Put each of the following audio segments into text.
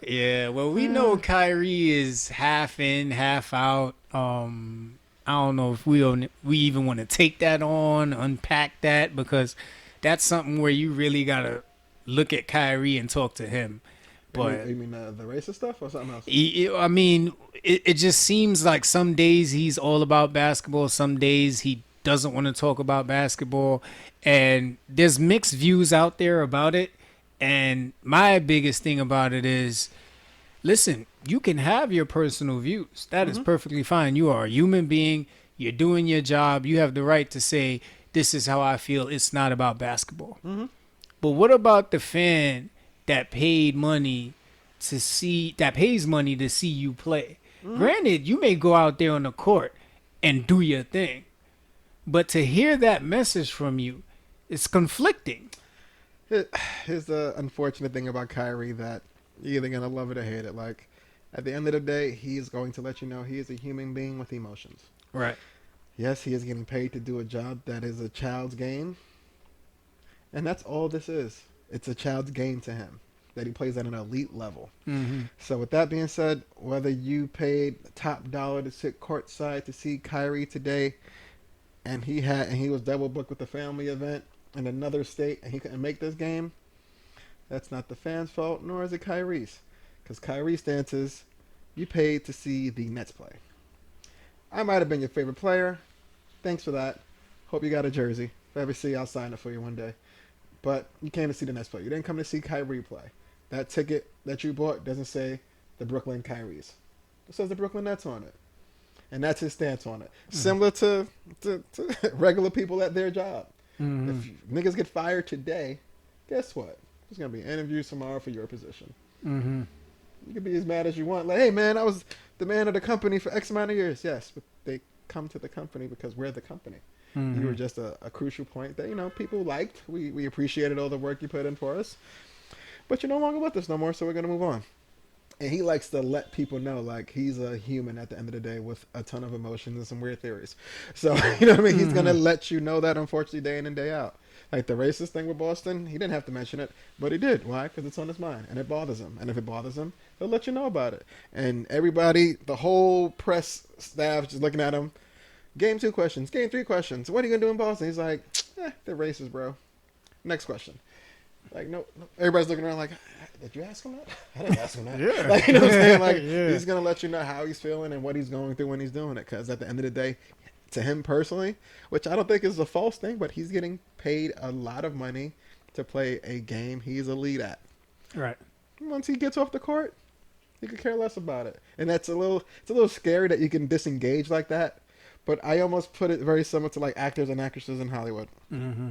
Yeah, well, we know Kyrie is half in, half out. I don't know if we even want to take that on, unpack that, because that's something where you really gotta look at Kyrie and talk to him. But You mean the racist stuff or something else? I mean, it just seems like some days he's all about basketball, some days he doesn't want to talk about basketball, and there's mixed views out there about it. And my biggest thing about it is, listen, you can have your personal views. That is Mm-hmm. perfectly fine. You are a human being. You're doing your job. You have the right to say, this is how I feel. It's not about basketball. Mm-hmm. But what about the fan that paid money that pays money to see you play? Mm-hmm. Granted, you may go out there on the court and do your thing, but to hear that message from you, it's conflicting. Here's the unfortunate thing about Kyrie that you're either gonna love it or hate it. Like, at the end of the day, he is going to let you know he is a human being with emotions. Right. Yes, he is getting paid to do a job that is a child's game, and that's all this is. It's a child's game to him that he plays at an elite level. Mm-hmm. So with that being said, whether you paid top dollar to sit courtside to see Kyrie today, and he was double booked with the family event in another state, and he couldn't make this game, that's not the fans' fault, nor is it Kyrie's, because Kyrie's stance is, you paid to see the Nets play. I might have been your favorite player. Thanks for that. Hope you got a jersey. If I ever see you, I'll sign it for you one day. But you came to see the Nets play. You didn't come to see Kyrie play. That ticket that you bought doesn't say the Brooklyn Kyries. It says the Brooklyn Nets on it. And that's his stance on it. Similar to regular people at their job. Mm-hmm. If niggas get fired today, guess what? There's going to be interviews tomorrow for your position. Mm-hmm. You can be as mad as you want. Like, hey, man, I was the man of the company for X amount of years. Yes, but they come to the company because we're the company. Mm-hmm. You were just a crucial point that, people liked. We appreciated all the work you put in for us. But you're no longer with us no more, so we're going to move on. And he likes to let people know, like, he's a human at the end of the day with a ton of emotions and some weird theories. So, you know what I mean? He's going to let you know that, unfortunately, day in and day out. Like the racist thing with Boston, he didn't have to mention it, but he did. Why? Because it's on his mind, and it bothers him. And if it bothers him, he'll let you know about it. And everybody, the whole press staff just looking at him. Game 2 questions. Game 3 questions. What are you going to do in Boston? He's like, they're racist, bro. Next question. Like, no, everybody's looking around like, did you ask him that? I didn't ask him that. Yeah. Like, you know what I'm saying? Like, Yeah. he's going to let you know how he's feeling and what he's going through when he's doing it. Because at the end of the day, to him personally, which I don't think is a false thing, but he's getting paid a lot of money to play a game he's a lead at. Right. Once he gets off the court, he could care less about it. And it's a little scary that you can disengage like that. But I almost put it very similar to like actors and actresses in Hollywood. Mm-hmm.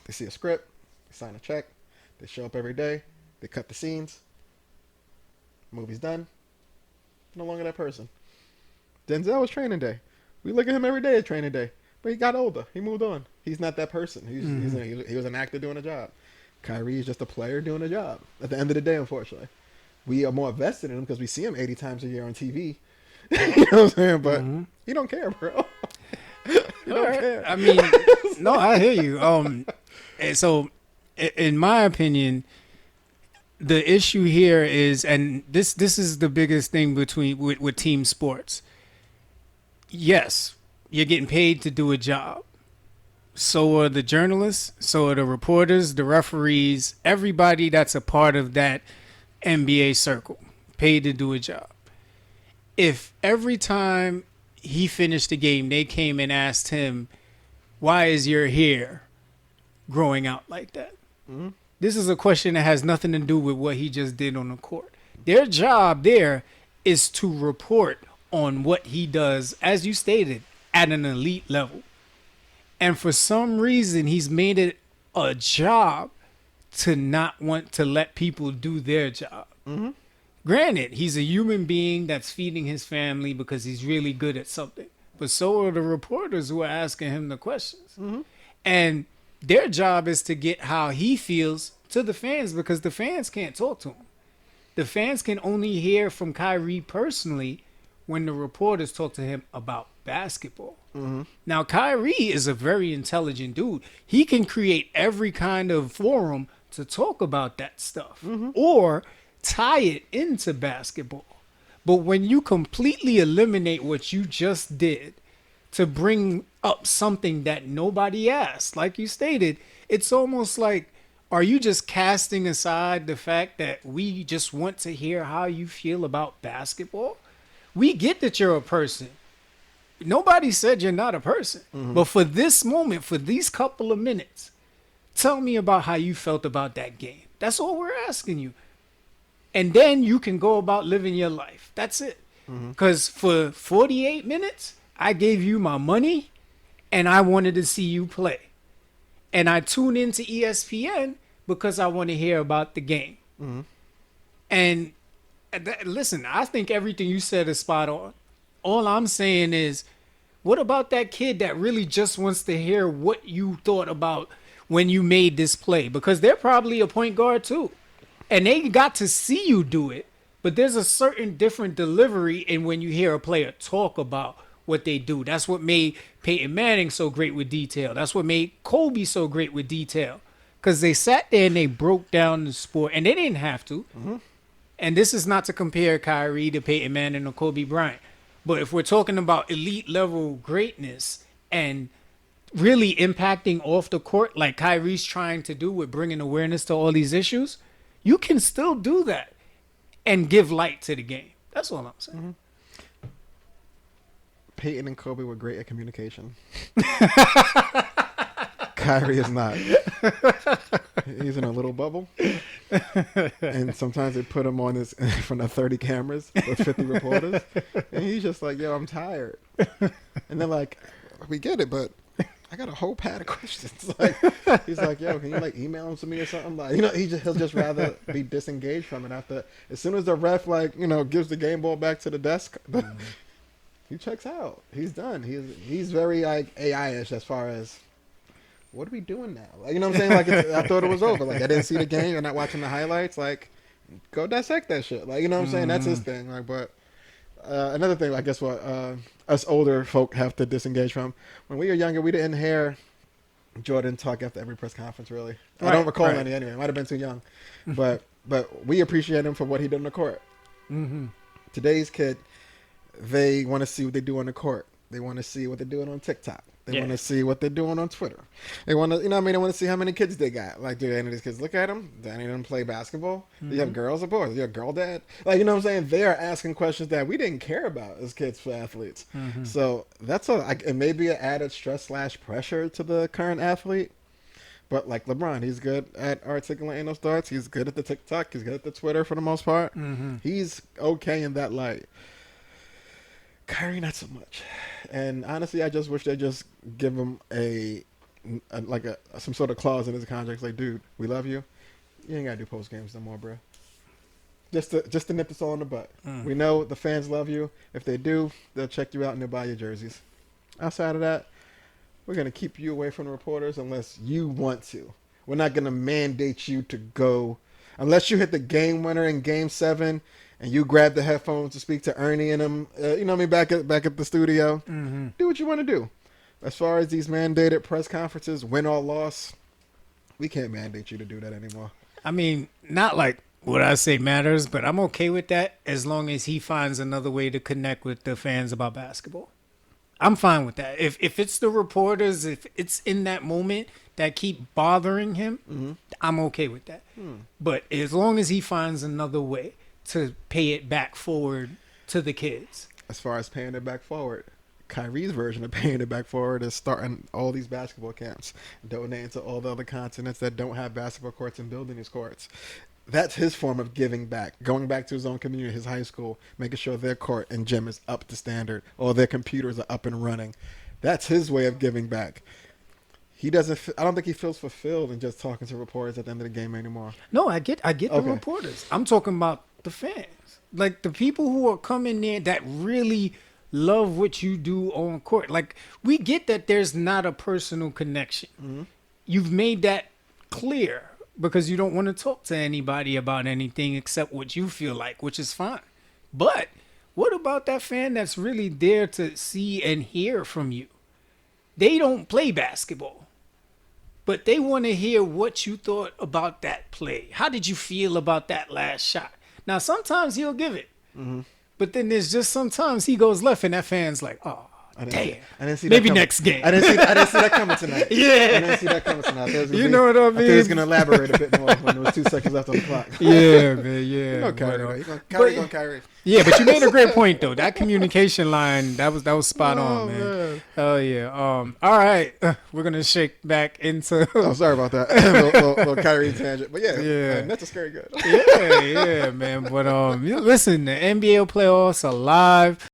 They see a script, they sign a check, they show up every day, they cut the scenes, movie's done. No longer that person. Denzel was Training Day. We look at him every day at Training Day, but he got older. He moved on. He's not that person. He was an actor doing a job. Kyrie is just a player doing a job. At the end of the day, unfortunately, we are more vested in him because we see him 80 times a year on TV. You know what I'm saying? But he don't care, bro. He don't care. I mean, no, I hear you. And so, in my opinion, the issue here is, and this is the biggest thing with team sports. Yes, you're getting paid to do a job. So are the journalists, so are the reporters, the referees, everybody that's a part of that NBA circle, paid to do a job. If every time he finished the game, they came and asked him, why is your hair growing out like that? Mm-hmm. This is a question that has nothing to do with what he just did on the court. Their job there is to report on what he does, as you stated, at an elite level. And for some reason, he's made it a job to not want to let people do their job. Mm-hmm. Granted, he's a human being that's feeding his family because he's really good at something. But so are the reporters who are asking him the questions. Mm-hmm. And their job is to get how he feels to the fans because the fans can't talk to him. The fans can only hear from Kyrie personally when the reporters talk to him about basketball. Mm-hmm. Now, Kyrie is a very intelligent dude. He can create every kind of forum to talk about that stuff. Mm-hmm. Or tie it into basketball. But when you completely eliminate what you just did to bring up something that nobody asked, like you stated, it's almost like, are you just casting aside the fact that we just want to hear how you feel about basketball? We get that you're a person. Nobody said you're not a person. But for this moment, for these couple of minutes, tell me about how you felt about that game. That's all we're asking you. And then you can go about living your life. That's it. Because for 48 minutes, I gave you my money and I wanted to see you play. And I tune into ESPN because I want to hear about the game. And listen, I think everything you said is spot on. All I'm saying is, what about that kid that really just wants to hear what you thought about when you made this play? Because they're probably a point guard too. And they got to see you do it. But there's a certain different delivery in when you hear a player talk about what they do. That's what made Peyton Manning so great with detail. That's what made Kobe so great with detail. Because they sat there and they broke down the sport. And they didn't have to. And this is not to compare Kyrie to Peyton Manning or Kobe Bryant. But if we're talking about elite level greatness and really impacting off the court like Kyrie's trying to do with bringing awareness to all these issues, you can still do that and give light to the game. That's all I'm saying. Peyton and Kobe were great at communication. Kyrie is not. He's in a little bubble. And sometimes they put him on this in front of 30 cameras with 50 reporters. And he's just like, yo, I'm tired. And they're like, we get it, but I got a whole pad of questions. Like, he's like, yo, can you like email them to me or something? Like, you know, he'll just rather be disengaged from it after. As soon as the ref, like, you know, gives the game ball back to the desk, he checks out. He's done. He's very like AI-ish as far as, what are we doing now? Like, you know what I'm saying? Like, I thought it was over. Like, I didn't see the game. You're not watching the highlights. Like, go dissect that shit. Like, you know what I'm saying? That's his thing. Like, but another thing, I guess, what us older folk have to disengage from. When we were younger, we didn't hear Jordan talk after every press conference. Really, I don't recall any anyway. I might have been too young, but we appreciate him for what he did on the court. Today's kid, they want to see what they do on the court. They want to see what they're doing on TikTok. They want to see what they're doing on Twitter. They want to, you know what I mean? They want to see how many kids they got. Like, do any of these kids look at them? Do any of them play basketball? Do you have girls or boys? Do you have a girl dad? Like, you know what I'm saying? They are asking questions that we didn't care about as kids for athletes. So that's it may be an added stress / pressure to the current athlete. But like LeBron, he's good at articulating those thoughts. He's good at the TikTok. He's good at the Twitter for the most part. He's okay in that light. Kyrie, not so much. And honestly, I just wish they just give him some sort of clause in his contract. Like, dude, we love you. You ain't gotta do post games no more, bro. Just to nip this all in the butt. We know the fans love you. If they do, they'll check you out and they'll buy your jerseys. Outside of that, we're gonna keep you away from the reporters unless you want to. We're not gonna mandate you to go unless you hit the game winner in Game 7. And you grab the headphones to speak to Ernie and them, you know what I mean, back at the studio. Do what you want to do. As far as these mandated press conferences, win or loss, we can't mandate you to do that anymore. I mean, not like what I say matters, but I'm okay with that as long as he finds another way to connect with the fans about basketball. I'm fine with that. If it's the reporters, if it's in that moment that keep bothering him, I'm okay with that. But as long as he finds another way to pay it back forward to the kids. As far as paying it back forward, Kyrie's version of paying it back forward is starting all these basketball camps, donating to all the other continents that don't have basketball courts and building these courts. That's his form of giving back, going back to his own community, his high school, making sure their court and gym is up to standard, or their computers are up and running. That's his way of giving back. I don't think he feels fulfilled in just talking to reporters at the end of the game anymore. No, I get the reporters. I'm talking about the fans, like the people who are coming there that really love what you do on court. Like, we get that there's not a personal connection. You've made that clear because you don't want to talk to anybody about anything except what you feel like, which is fine. But what about that fan that's really there to see and hear from you? They don't play basketball, but they want to hear what you thought about that play. How did you feel about that last shot? Now sometimes he'll give it, but then there's just sometimes he goes left, and that fan's like, oh. Damn. I didn't see Maybe that next game. I didn't see that coming tonight. Yeah. I didn't see that coming tonight. You know what I mean? I think he was going to elaborate a bit more when there was 2 seconds left on the clock. Yeah, man, yeah. No, Kyrie. Kyrie. Yeah, but you made a great point though. That communication line, that was spot on, man. Oh yeah. All right, we're gonna shake back into. Oh, sorry about that. little Kyrie tangent, but yeah, man, that's a scary good. Yeah, man. But listen, the NBA playoffs are live.